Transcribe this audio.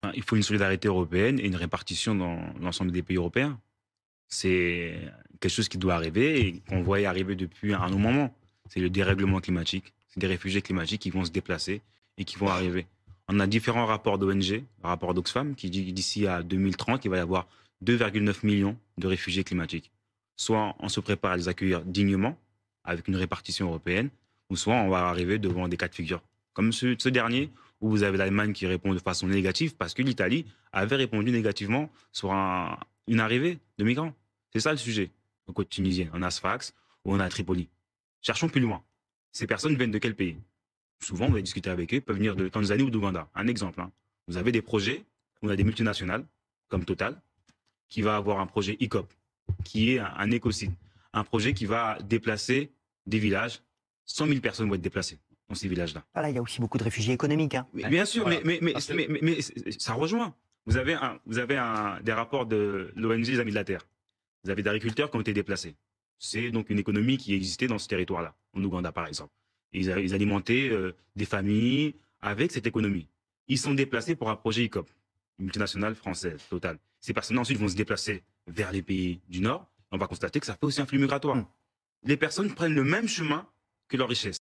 Enfin, il faut une solidarité européenne et une répartition dans l'ensemble des pays européens. C'est quelque chose qui doit arriver et qu'on voit arriver depuis un long moment. C'est le dérèglement climatique. C'est des réfugiés climatiques qui vont se déplacer et qui vont arriver. On a différents rapports d'ONG, le rapport d'Oxfam, qui dit que d'ici à 2030, il va y avoir 2,9 millions de réfugiés climatiques. Soit on se prépare à les accueillir dignement, avec une répartition européenne, ou soit on va arriver devant des cas de figure. Comme ce dernier, où vous avez l'Allemagne qui répond de façon négative, parce que l'Italie avait répondu négativement sur une arrivée de migrants. C'est ça le sujet. Au côte tunisienne, on a Sfax ou on a Tripoli. Cherchons plus loin. Ces personnes viennent de quel pays? Souvent, vous allez discuter avec eux, ils peuvent venir de Tanzanie ou d'Ouganda. Un exemple. Hein. Vous avez des projets, on a des multinationales, comme Total, qui va avoir un projet ICOP, qui est un écocide. Un projet qui va déplacer des villages. 100 000 personnes vont être déplacées dans ces villages-là. Voilà, il y a aussi beaucoup de réfugiés économiques. Hein. Bien sûr, Voilà. mais ça rejoint. Vous avez des rapports de l'ONG Les Amis de la Terre. Vous avez des agriculteurs qui ont été déplacés. C'est donc une économie qui existait dans ce territoire-là, en Ouganda par exemple. Et ils alimentaient des familles avec cette économie. Ils sont déplacés pour un projet ICOP, une multinationale française, totale. Ces personnes ensuite vont se déplacer vers les pays du Nord. On va constater que ça fait aussi un flux migratoire. Les personnes prennent le même chemin que leur richesse.